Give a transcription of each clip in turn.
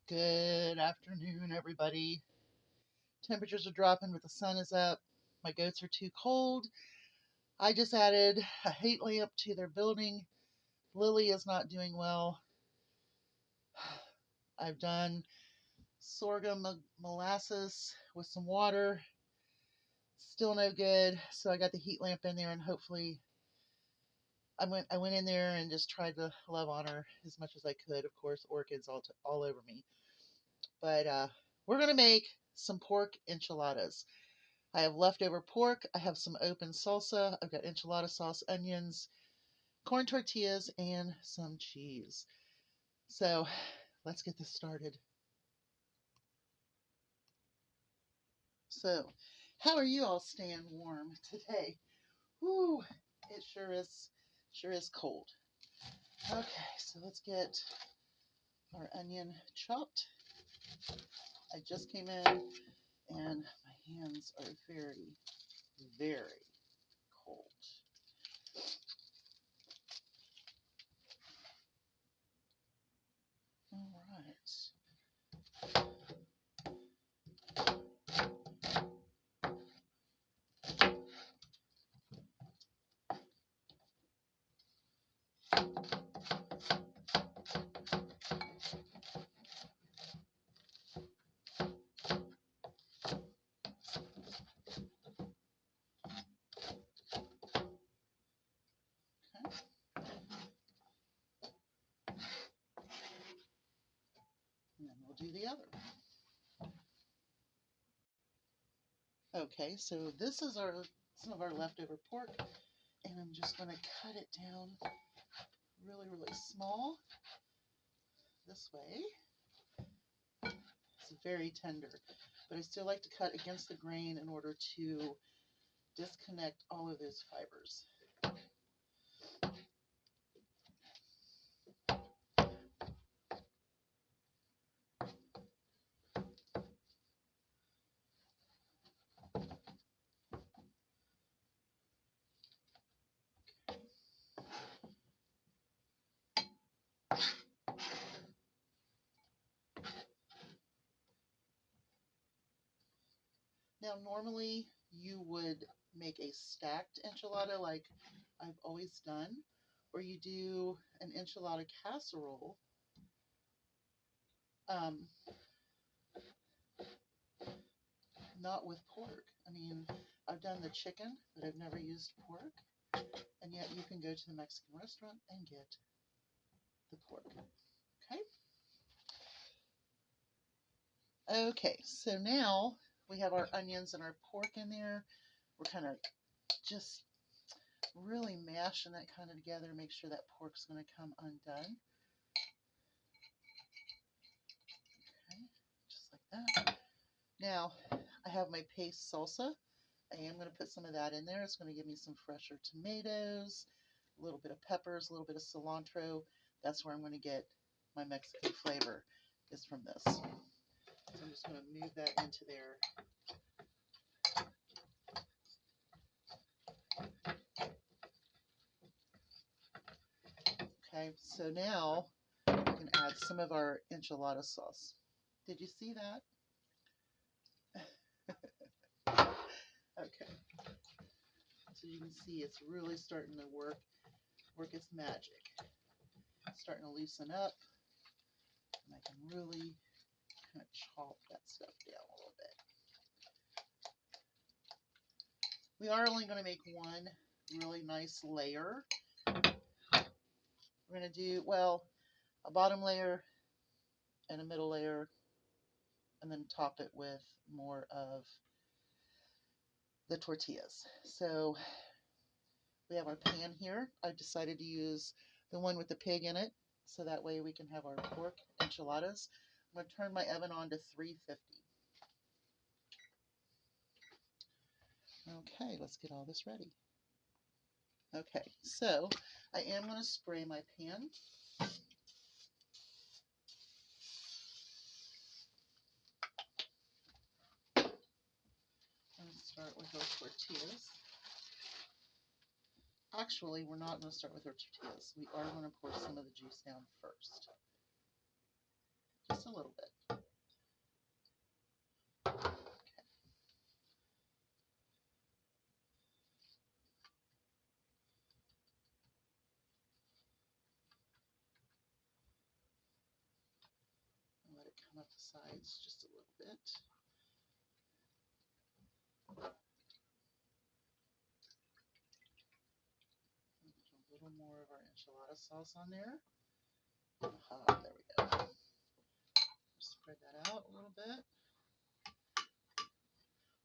Good afternoon, everybody. Temperatures are dropping, but the sun is up. My goats are too cold. I just added a heat lamp to their building. Lily is not doing well. I've done sorghum molasses with some water. Still no good. So I got the heat lamp in there, and hopefully, I went in there and just tried to love on her as much as I could. Of course, orchids all over me. But we're gonna make some pork enchiladas. I have leftover pork. I have some open salsa. I've got enchilada sauce, onions, corn tortillas, and some cheese. So let's get this started. So, how are you all staying warm today? Woo, it sure is cold. Okay, so let's get our onion chopped. I just came in and my hands are very, very cold. All right. Okay. And then we'll do the other. Okay, so this is some of our leftover pork, and I'm just going to cut it down really, really small this way. It's very tender, but I still like to cut against the grain in order to disconnect all of those fibers. Now, normally you would make a stacked enchilada like I've always done, or you do an enchilada casserole. Um, Not with pork. I mean, I've done the chicken, but I've never used pork. And yet you can go to the Mexican restaurant and get the pork. Okay? Okay, so now we have our onions and our pork in there. We're kind of just really mashing that kind of together, make sure that pork's going to come undone. Okay, just like that. Now, I have my paste salsa. I am going to put some of that in there. It's going to give me some fresher tomatoes, a little bit of peppers, a little bit of cilantro. That's where I'm going to get my Mexican flavor, is from this. So I'm just going to move that into there. Okay, so now we can add some of our enchilada sauce. Did you see that? Okay, so you can see it's really starting to work its magic. It's starting to loosen up, and I can really kind of chop that stuff down a little bit. We are only going to make one really nice layer. We're going to do, well, a bottom layer and a middle layer, and then top it with more of the tortillas. So we have our pan here. I've decided to use the one with the pig in it, so that way we can have our pork enchiladas. I'm going to turn my oven on to 350. Okay, let's get all this ready. Okay, so I am going to spray my pan. Let's start with our tortillas. Actually, we're not going to start with our tortillas. We are going to pour some of the juice down first. Just a little bit. off the sides just a little bit. A little more of our enchilada sauce on there. There we go. Spread that out a little bit.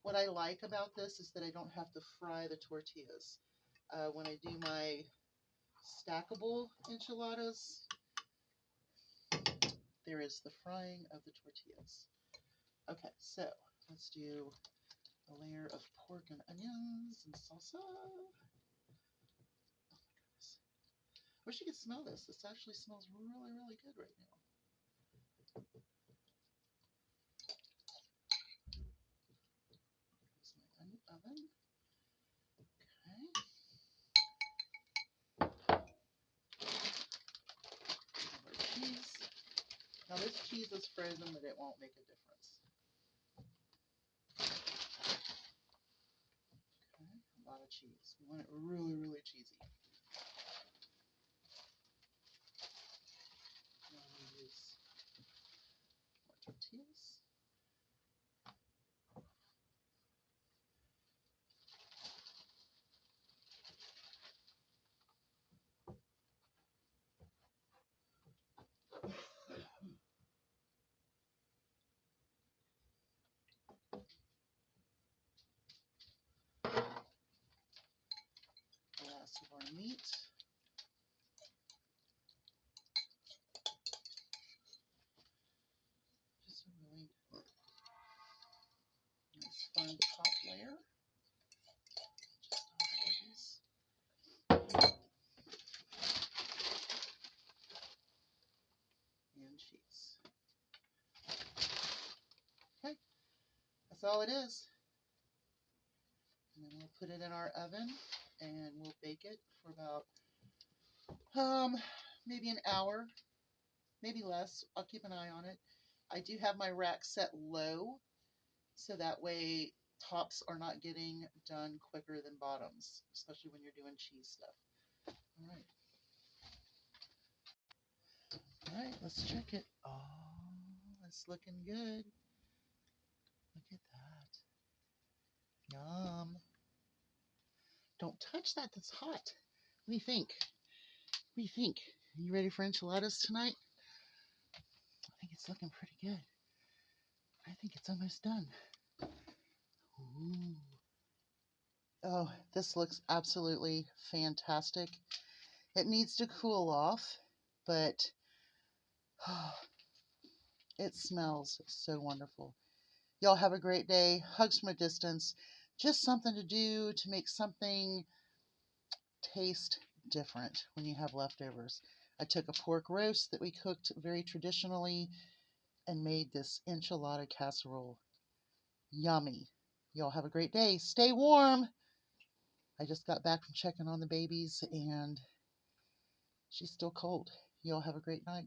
What I like about this is that I don't have to fry the tortillas. When I do my stackable enchiladas, there is the frying of the tortillas. Okay, so let's do a layer of pork and onions and salsa. Oh my goodness. I wish you could smell this. This actually smells really, really good right now. Here's my oven. Okay. Cheese. Now this cheese is frozen, but it won't make a difference. Okay, a lot of cheese. We want it really, really cheesy. Now we use more tortillas. The last of our meat. Just a really nice fun top layer. Just all the edges. And cheese. Okay, that's all it is. And then we'll put it in our oven and we'll bake it for about maybe an hour, maybe less. I'll keep an eye on it. I do have my rack set low, so that way tops are not getting done quicker than bottoms, especially when you're doing cheese stuff. All right. All right, let's check it. Oh, it's looking good. Look at that. Yum. Don't touch that. That's hot. What do you think? What do you think? Are you ready for enchiladas tonight? I think it's looking pretty good. I think it's almost done. Ooh. Oh, this looks absolutely fantastic. It needs to cool off, but oh, it smells so wonderful. Y'all have a great day. Hugs from a distance. Just something to do to make something taste different when you have leftovers. I took a pork roast that we cooked very traditionally and made this enchilada casserole. Yummy. Y'all have a great day. Stay warm. I just got back from checking on the babies and she's still cold. Y'all have a great night.